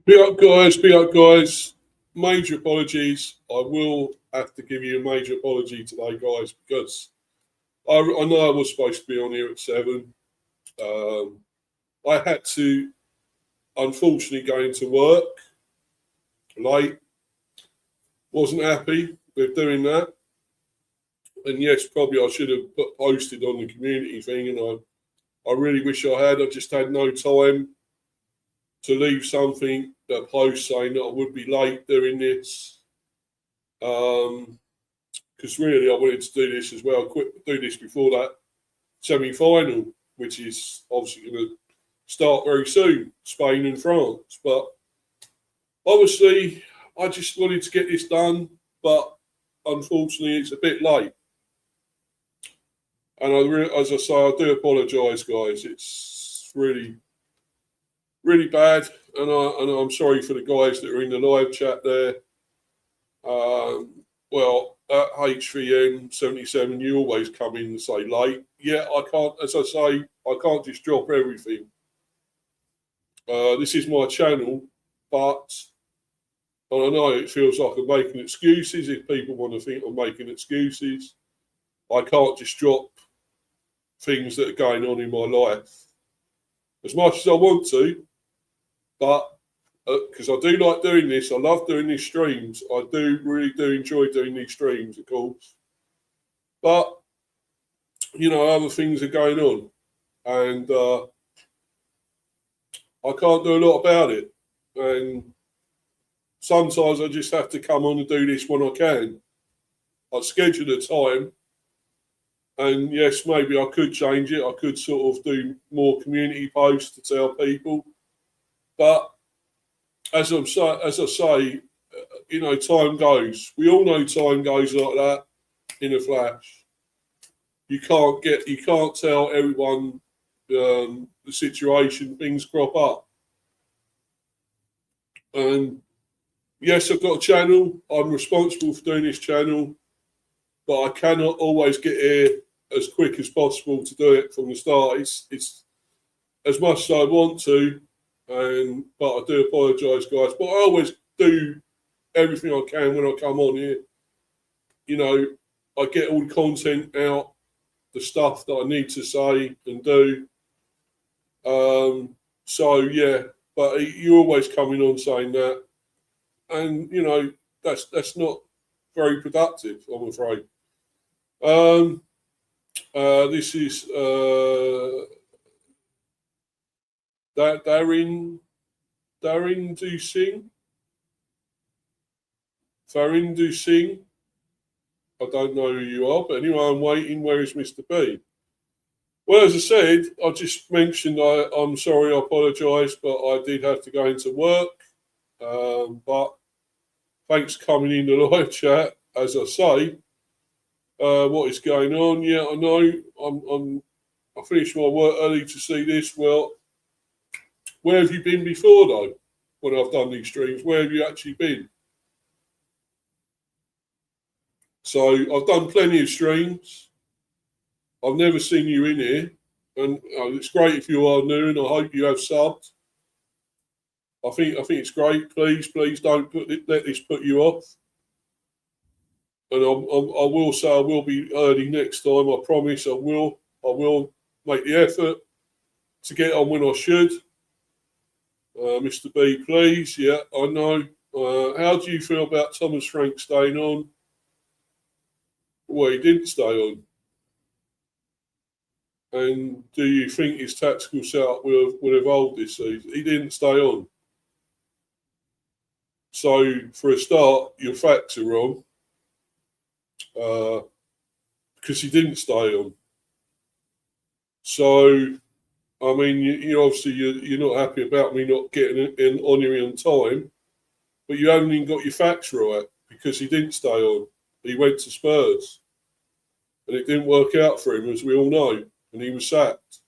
Big up, guys. Major apologies. I will have to give you a major apology today, guys, because I know I was supposed to be on here at 7. Um, I had to, unfortunately, go into work late. Wasn't happy with doing that. And yes, probably I should have posted on the community thing, and I really wish I had. I just had no time to leave something, that post saying that I would be late doing this. Because really I wanted to do this as well, do this before that semi-final, which is obviously going to start very soon, Spain and France. But obviously, I just wanted to get this done, but unfortunately, it's a bit late. And as I say, I do apologise, guys. It's really, really bad, and I'm sorry for the guys that are in the live chat there. Well, at HVM77, you always come in and say late. Yeah, I can't, as I say, I can't just drop everything. This is my channel, but and I know it feels like I'm making excuses. If people want to think I'm making excuses, I can't just drop things that are going on in my life as much as I want to, but because I do like doing this, I love doing these streams. I really do enjoy doing these streams, of course. But you know, other things are going on, and I can't do a lot about it. And sometimes I just have to come on and do this when I can. I schedule a time, and yes, maybe I could change it. I could sort of do more community posts to tell people, but as I say, you know, time goes. We all know time goes like that in a flash. You can't tell everyone the situation. Things crop up, and yes, I've got a channel. I'm responsible for doing this channel, but I cannot always get here as quick as possible to do it from the start. It's as much as I want to. But I do apologise, guys. But I always do everything I can when I come on here. You know, I get all the content out, the stuff that I need to say and do. So yeah, but you're always coming on saying that, and you know that's not very productive, I'm afraid. This is Darin do Singh. Farin do Singh. I don't know who you are, but anyway, I'm waiting. Where is Mr. B? Well, as I said, I just mentioned I'm sorry, I apologise, but I did have to go into work. But thanks for coming in the live chat. As I say, what is going on? Yeah, I know. I finished my work early to see this. Well, where have you been before, though, when I've done these streams? Where have you actually been? So I've done plenty of streams. I've never seen you in here. And it's great if you are new, and I hope you have subbed. I think it's great. Please don't let this put you off. And I will say I will be early next time. I promise I will. I will make the effort to get on when I should. Mr. B, please. Yeah, I know. How do you feel about Thomas Frank staying on? Well, he didn't stay on. And do you think his tactical setup will evolve this season? He didn't stay on. So, for a start, your facts are wrong. Because he didn't stay on. So, I mean, you obviously you're not happy about me not getting on here on time, but you haven't even got your facts right because he didn't stay on. He went to Spurs, and it didn't work out for him, as we all know, and he was sacked.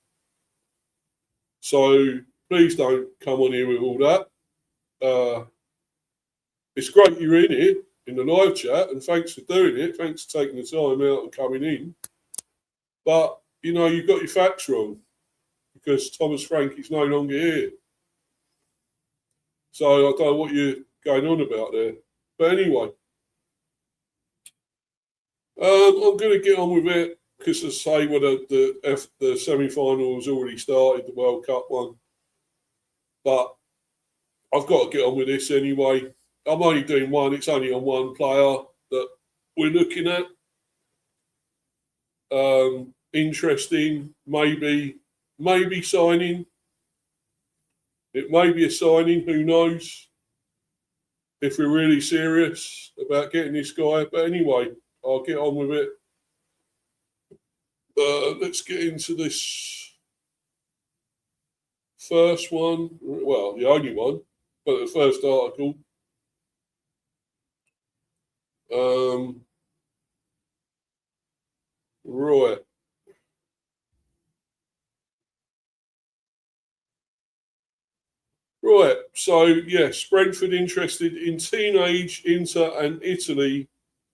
So please don't come on here with all that. It's great you're in here in the live chat, and thanks for doing it. Thanks for taking the time out and coming in. But, you know, you've got your facts wrong because Thomas Frank is no longer here. So I don't know what you're going on about there. But anyway, I'm going to get on with it because, as I say, well, the semi-final has already started, the World Cup one. But I've got to get on with this anyway. I'm only doing one. It's only on one player that we're looking at. Interesting, maybe signing. It may be a signing, who knows, if we're really serious about getting this guy. But anyway, I'll get on with it. Let's get into this first one. Well, the only one, but the first article. Right. Right. So, yes, Brentford interested in teenage Inter and Italy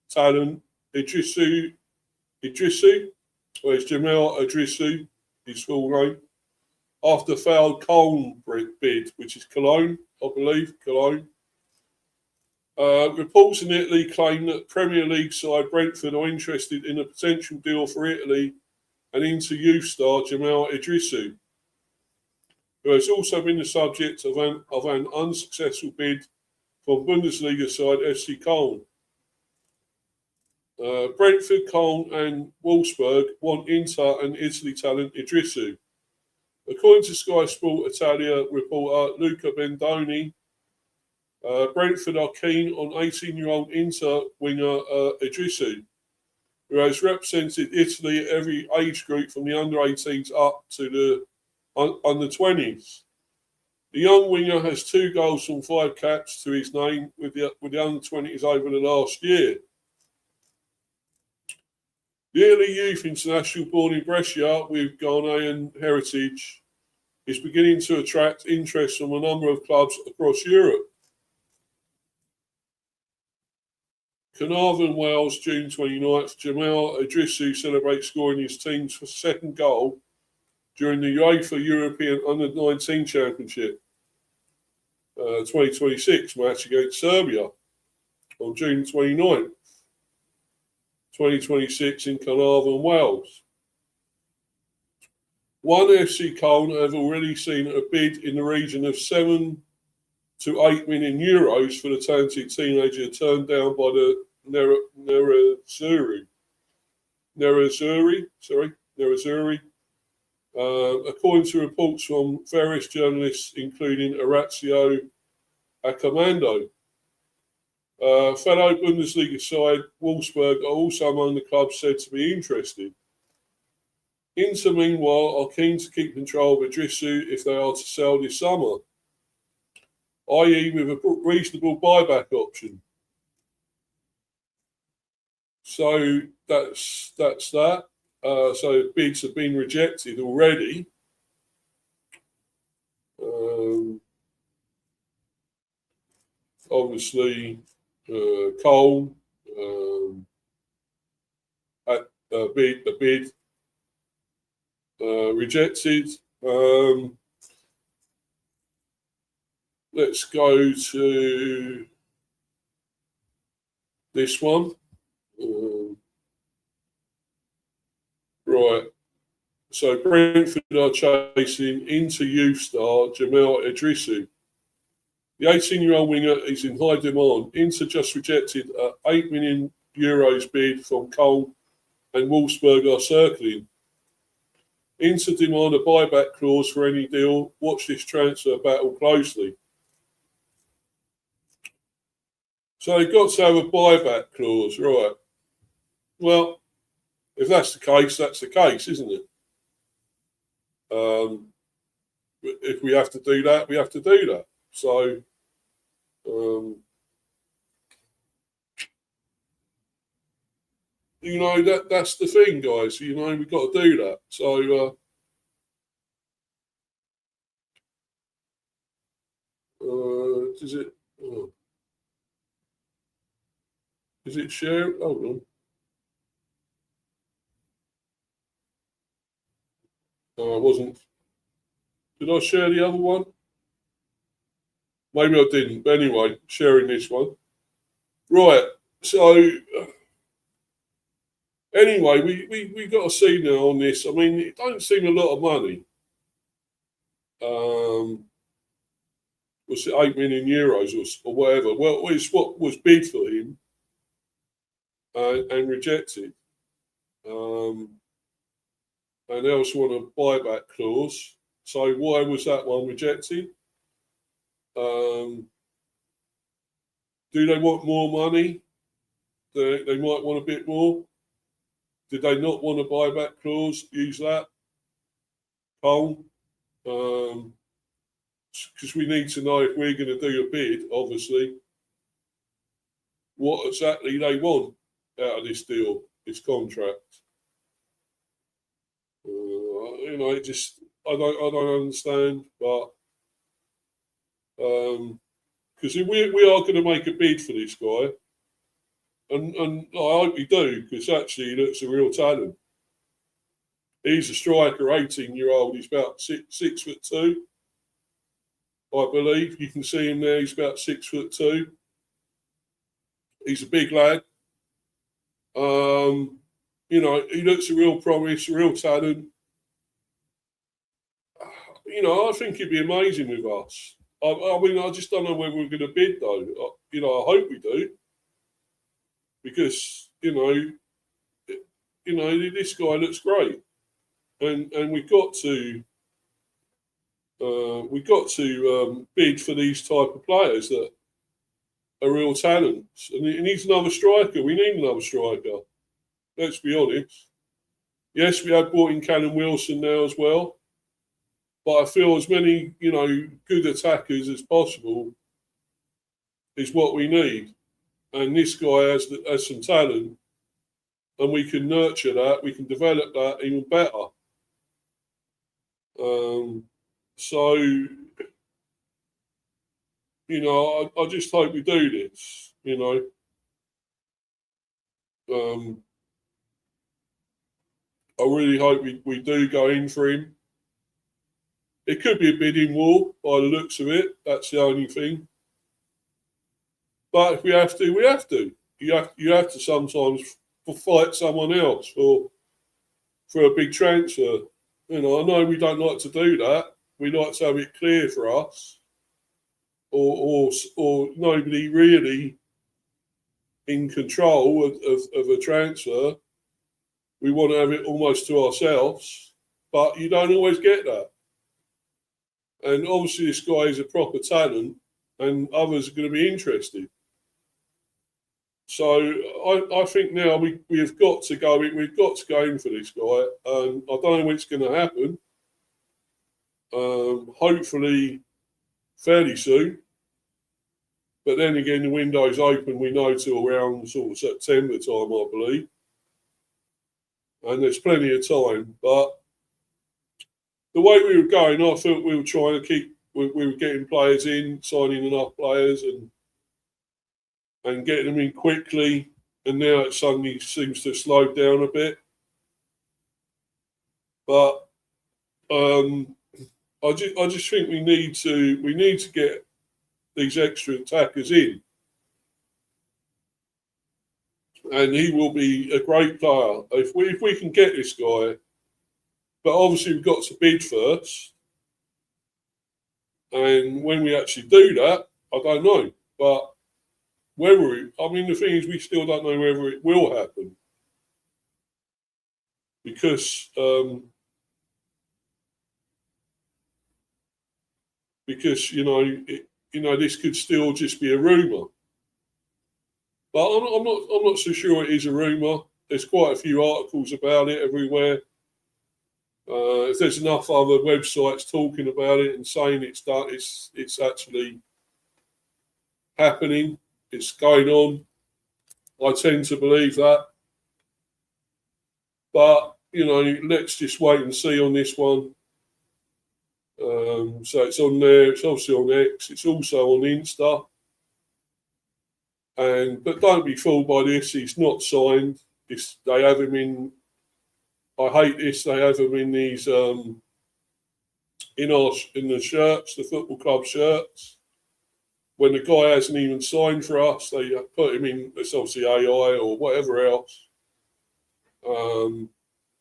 talent Iddrissou. Well, it's Jamal Iddrissou, his full name, after failed Cologne bid, which is Cologne, I believe, Cologne. Reports in Italy claim that Premier League side Brentford are interested in a potential deal for Italy and into youth star Jamal Iddrissou, who has also been the subject of an unsuccessful bid from Bundesliga side FC Köln. Brentford, Köln and Wolfsburg want Inter and Italy talent Iddrissou. According to Sky Sport Italia reporter Luca Bendoni, Brentford are keen on 18-year-old Inter winger Iddrissou, who has represented Italy at every age group from the under-18s up to the under-20s. The young winger has 2 goals from 5 caps to his name with the under-20s over the last year. The Italy youth international born in Brescia with Ghanaian heritage is beginning to attract interest from a number of clubs across Europe. Carnarvon, Wales, June 29th. Jamal Iddrissou celebrates scoring his team's second goal during the UEFA European Under-19 Championship 2026 match against Serbia on June 29th, 2026 in Carnarvon, Wales. One FC Köln have already seen a bid in the region of 7 to 8 million euros for the talented teenager turned down by the Nerazzurri. According to reports from various journalists, including Orazio Accomando. Fellow Bundesliga side Wolfsburg are also among the clubs said to be interested. Inter, meanwhile, are keen to keep control of Iddrissou if they are to sell this summer, i.e. with a reasonable buyback option. So that's that. So bids have been rejected already. Obviously, Cole at a bid rejected. Let's go to this one. Right. So Brentford are chasing into youth star Jamal Iddrissou. The 18-year-old winger is in high demand. Inter just rejected an €8 million bid from Cole and Wolfsburg are circling. Inter demand a buyback clause for any deal. Watch this transfer battle closely. So they've got to have a buyback clause, right? Well, if that's the case, isn't it? If we have to do that, we have to do that. So, you know, that's the thing, guys. You know, we've got to do that. So, does it? Is it share? Hold on. No, I wasn't. Did I share the other one? Maybe I didn't. But anyway, sharing this one. Right. So anyway, we got to see now on this. I mean, it don't seem a lot of money. Was it €8 million or whatever? Well, it's what was bid for him and rejected. And they also want a buyback clause. So why was that one rejected? Do they want more money? They might want a bit more. Did they not want a buyback clause? Use that. Cole. Because we need to know if we're going to do a bid, obviously, what exactly they want out of this deal, this contract. It just I don't understand, but because we are going to make a bid for this guy, and I hope we do, because actually he looks a real talent. He's a striker, 18-year-old. He's about 6'2". I believe you can see him there. He's about 6'2". He's a big lad. He looks a real promise, a real talent. I think he'd be amazing with us. I mean, I just don't know whether we're going to bid though. I hope we do, because this guy looks great, and we've got to. Bid for these type of players that are real talents. And he needs another striker. We need another striker. Let's be honest. Yes, we have brought in Callum Wilson now as well. But I feel as many, good attackers as possible is what we need. And this guy has some talent. And we can nurture that. We can develop that even better. So, I just hope we do this, I really hope we do go in for him. It could be a bidding war by the looks of it. That's the only thing. But if we have to, we have to. You have to sometimes fight someone else for a big transfer. I know we don't like to do that. We like to have it clear for us, or nobody really in control of a transfer. We want to have it almost to ourselves, but you don't always get that. And obviously, this guy is a proper talent, and others are going to be interested. So I think now we've got to go in. We've got to go in for this guy. I don't know when it's going to happen. Hopefully fairly soon. But then again, the window's open, we know, till around sort of September time, I believe. And there's plenty of time. But the way we were going, I thought we were trying to we were getting players in, signing enough players and getting them in quickly. And now it suddenly seems to have slowed down a bit. But I just think we need to get these extra attackers in, and he will be a great player if we can get this guy. But obviously we've got to bid first, and when we actually do that, I don't know. But the thing is, we still don't know whether it will happen, because this could still just be a rumour. But I'm not so sure it is a rumour. There's quite a few articles about it everywhere. If there's enough other websites talking about it and saying it's actually happening, it's going on, I tend to believe that. But let's just wait and see on this one. So it's on there. It's obviously on X. It's also on Insta. But don't be fooled by this. He's not signed. They have him in. I hate this. They have him in these in the shirts, the football club shirts. when the guy hasn't even signed for us, they put him in. It's obviously AI or whatever else. You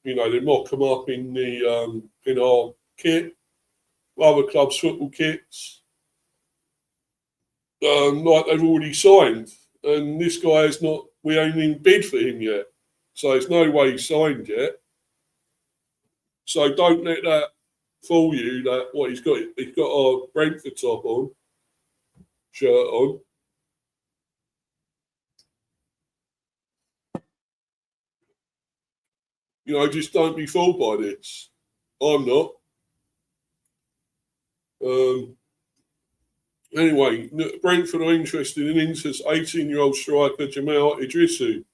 know, they mock him up in the in our kit, other clubs' football kits, like they've already signed. And this guy is not. We ain't even bid for him yet, so there's no way he's signed yet. So don't let that fool you. That what he's got a Brentford top on, shirt on. You know, just don't be fooled by this. I'm not. Anyway, Brentford are interested in Inter's 18-year-old striker Jamal Iddrissou.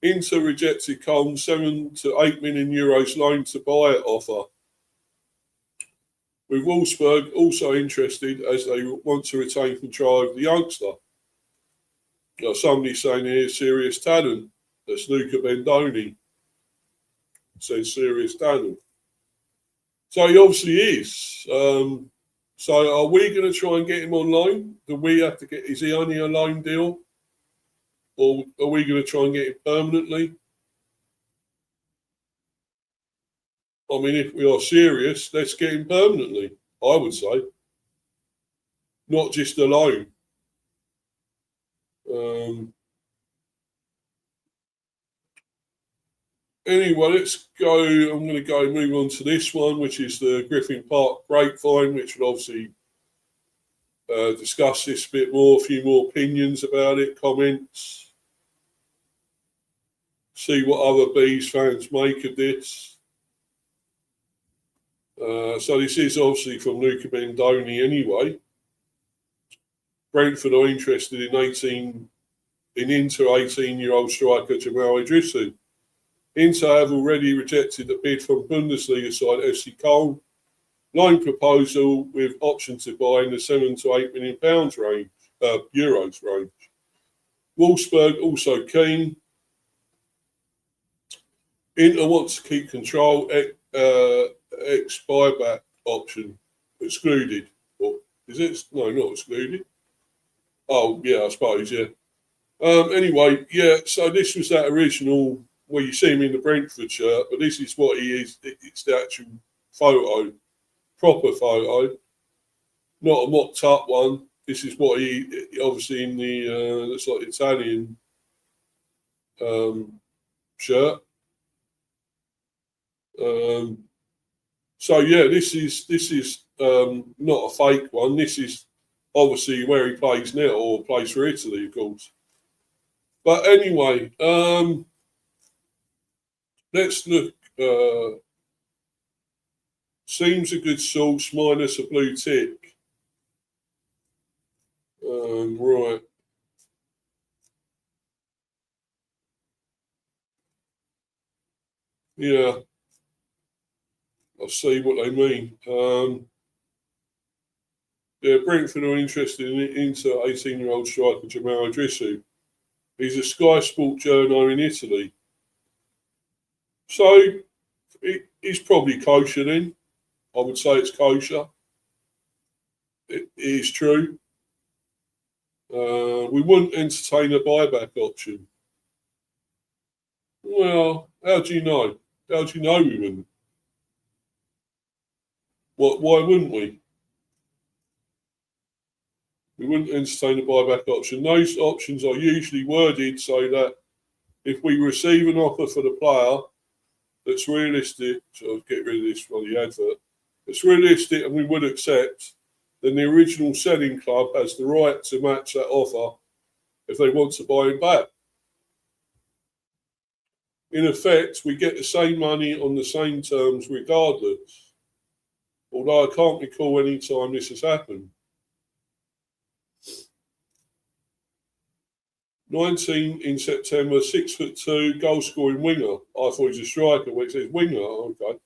Inter rejected Cole's 7 to 8 million euros loan to buy offer. With Wolfsburg also interested as they want to retain control of the youngster. Somebody's saying here serious talent. That's Luca Bendoni. Says serious talent. So he obviously is. So are we going to try and get him on loan? Do we have to get? Is he only a loan deal, or are we going to try and get him permanently? I mean, if we are serious, let's get him permanently. I would say, not just a loan. Anyway, let's go. I'm going to move on to this one, which is the Griffin Park grapevine, which will obviously discuss this a bit more, a few more opinions about it, comments, see what other Bees fans make of this. So this is obviously from Luca Bendoni anyway. Brentford are interested in Inter 18-year-old striker Jamal Iddrissou. Inter have already rejected the bid from Bundesliga side FC Köln. Loan proposal with option to buy in the £7 to £8 million range, euros range. Wolfsburg also keen. Inter wants to keep control. Ex buyback option excluded. Or is it? No, not excluded. Oh yeah, I suppose yeah. Anyway, yeah. So this was that original. Well, you see him in the Brentford shirt, but this is what he is. It's the actual photo, proper photo, not a mocked up one. This is what he obviously in the looks like Italian shirt. So yeah, this is not a fake one. This is obviously where he plays now or plays for Italy, of course. But anyway, let's look. Seems a good source minus a blue tick. Right. Yeah. I'll see what they mean. Yeah, Brentford are interested into 18-year-old striker Jamal Iddrissou. He's a Sky Sport journo in Italy. So he's probably kosher then. I would say it's kosher. It is true. We wouldn't entertain a buyback option. Well, how do you know? How do you know we wouldn't? Why wouldn't we? We wouldn't entertain a buyback option. Those options are usually worded so that if we receive an offer for the player that's realistic, so I'll get rid of this from the advert, it's realistic and we would accept, then the original selling club has the right to match that offer if they want to buy him back. In effect, we get the same money on the same terms regardless. Although I can't recall any time this has happened. 19 in September, 6'2", goal scoring winger. I thought he was a striker, where it says winger. Okay.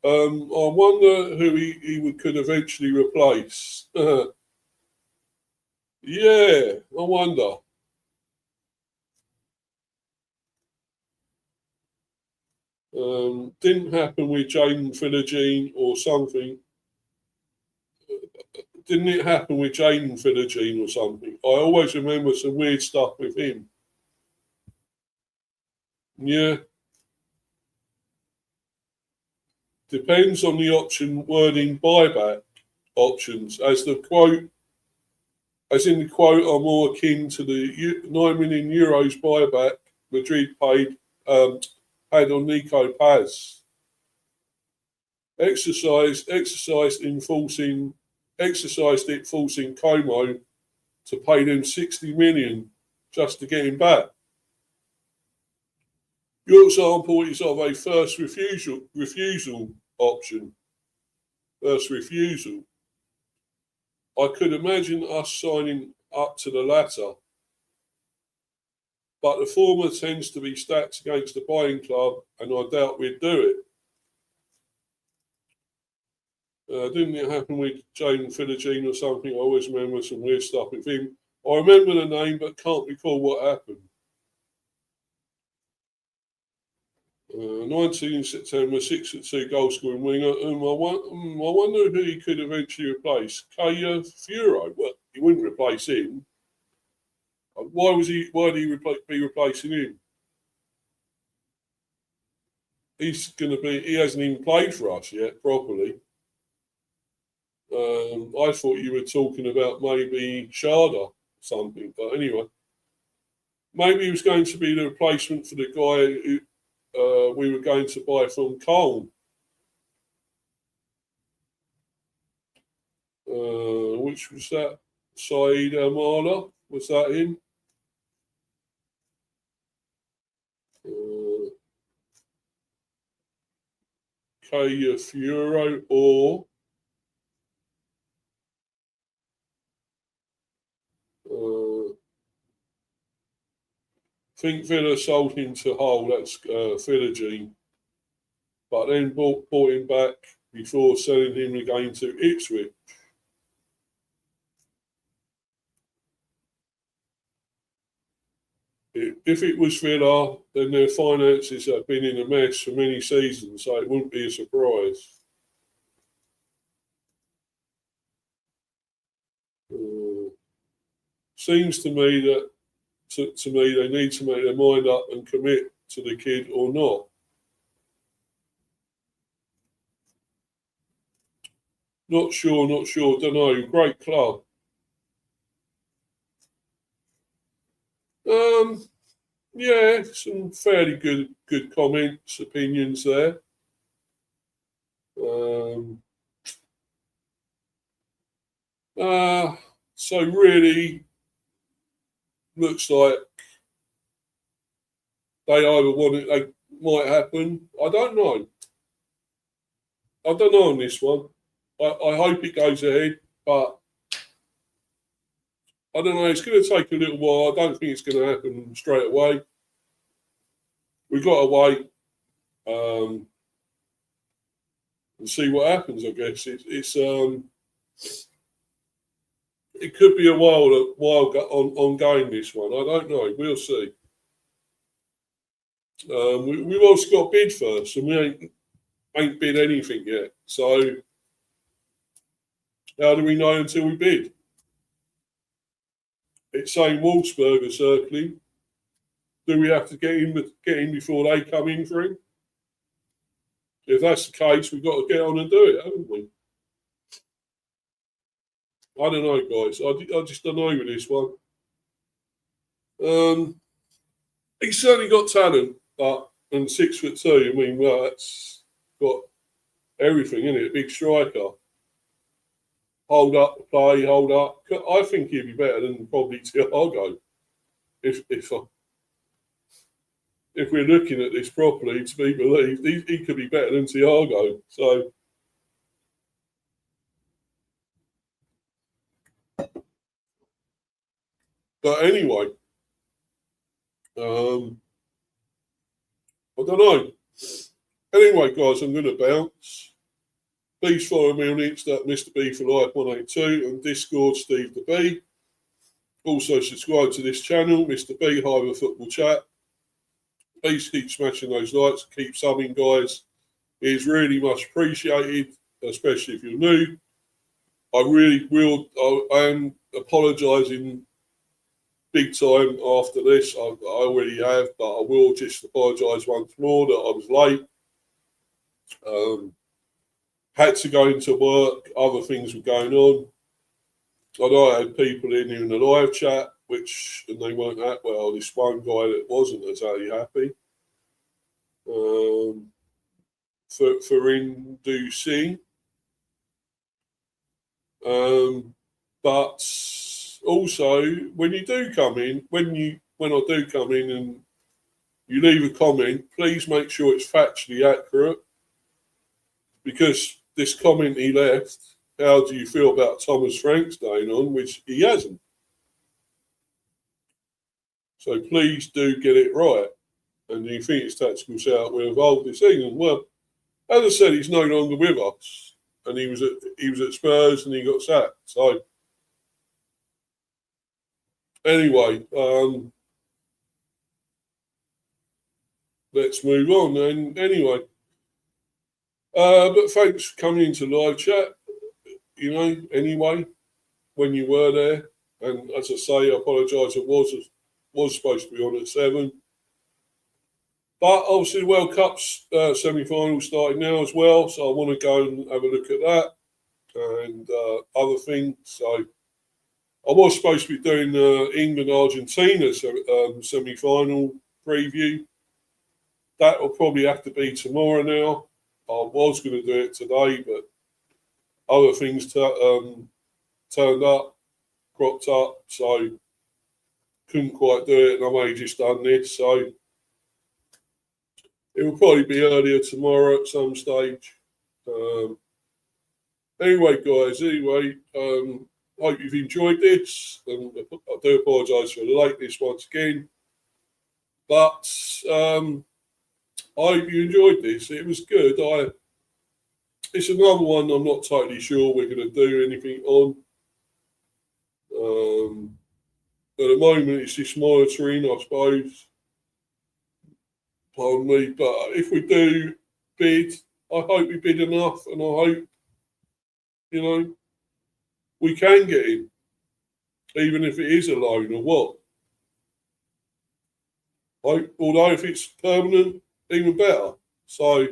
I wonder who he could eventually replace. Yeah, I wonder. Didn't happen with Jaden Philogene or something. didn't it happen with Jaden Philogene or something? I always remember some weird stuff with him. Yeah. Depends on the option wording buyback options. As in the quote are more akin to the 9 million euros buyback Madrid had on Nico Paz. Exercised it forcing Como to pay them 60 million just to get him back. Your example is of a first refusal option. First refusal. I could imagine us signing up to the latter, but the former tends to be stacked against the buying club, and I doubt we'd do it. Didn't it happen with Jaden Philogene or something? I always remember some weird stuff with him. I remember the name, but can't recall what happened. 19 September, 6'2" goal scoring winger. I wonder who he could eventually replace. Kaya Furo. Well, he wouldn't replace him. Why would he be replacing him? He hasn't even played for us yet properly. I thought you were talking about maybe Sharda or something, but anyway. Maybe he was going to be the replacement for the guy who we were going to buy from Cole. Which was that? Saeed Amala? Was that him? Kaya Furo or think Villa sold him to Hull, that's Philogene, but then bought him back before selling him again to Ipswich. If it was Villa, then their finances have been in a mess for many seasons, so it wouldn't be a surprise. Seems to me that to me they need to make their mind up and commit to the kid or not. Not sure. Don't know. Great club. Yeah, some fairly good comments, opinions there. So really looks like they might happen. I don't know. On this one. I hope it goes ahead, but I don't know. It's going to take a little while. I don't think it's going to happen straight away. We've got to wait and see what happens. I guess it could be a while ongoing. This one, I don't know. We'll see. We've also got to bid first, and we ain't bid anything yet. So how do we know until we bid? It's saying Wolfsburg are circling. Do we have to get in before they come in for him? If that's the case, we've got to get on and do it, haven't we? I don't know, guys. I just don't know with this one. He's certainly got talent, and 6'2". I mean, well, that's got everything in it. Big striker. Hold up the play, hold up. I think he'd be better than probably Thiago. If we're looking at this properly, to be believed, he could be better than Thiago. So, but anyway, I don't know. Anyway, guys, I'm going to bounce. Please follow me on Insta at Mr. B for Life 182 and Discord Steve the B. Also subscribe to this channel, Mr. B Hyper Football Chat. Please keep smashing those likes, keep subbing, guys. It is really much appreciated, especially if you're new. I really will. I am apologising big time after this. I already have, but I will just apologise once more that I was late. Had to go into work. Other things were going on. I know I had people in the live chat, and they weren't that well. This one guy that wasn't exactly happy. For inducing. But also, when you do come in, when I do come in and you leave a comment, please make sure it's factually accurate. Because this comment he left, how do you feel about Thomas Frank staying on, which he hasn't. So please do get it right. And you think it's tactical setup we're involved this season. Well, as I said, he's no longer with us. And he was at Spurs and he got sacked. So anyway, let's move on. And anyway, but thanks for coming into live chat. You know, anyway, when you were there, and as I say, I apologise. It was supposed to be on at 7. But obviously, the World Cup's semi-final starting now as well, so I want to go and have a look at that and other things. So I was supposed to be doing England-Argentina semi-final preview. That will probably have to be tomorrow now. I was going to do it today, but other things turned up, cropped up, so couldn't quite do it, and I've only just done this, so it will probably be earlier tomorrow at some stage. Anyway, guys, hope you've enjoyed this. And I do apologise for the lateness once again. But I hope you enjoyed this. It was good. It's another one I'm not totally sure we're going to do anything on. At the moment, it's just monitoring, I suppose. Pardon me. But if we do bid, I hope we bid enough, and I hope, you know, we can get him, even if it is a loan or what. Although if it's permanent, even better. So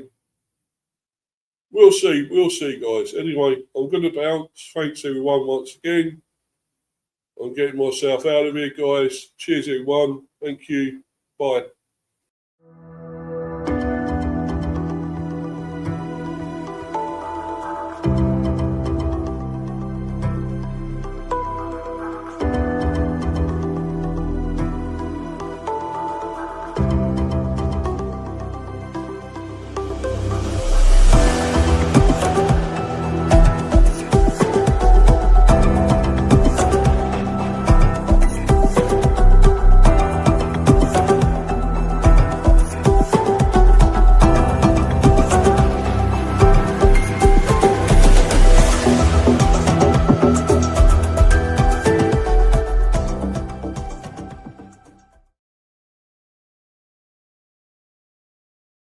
we'll see, guys. Anyway, I'm going to bounce. Thanks everyone once again. I'm getting myself out of here, guys. Cheers, everyone. Thank you. Bye.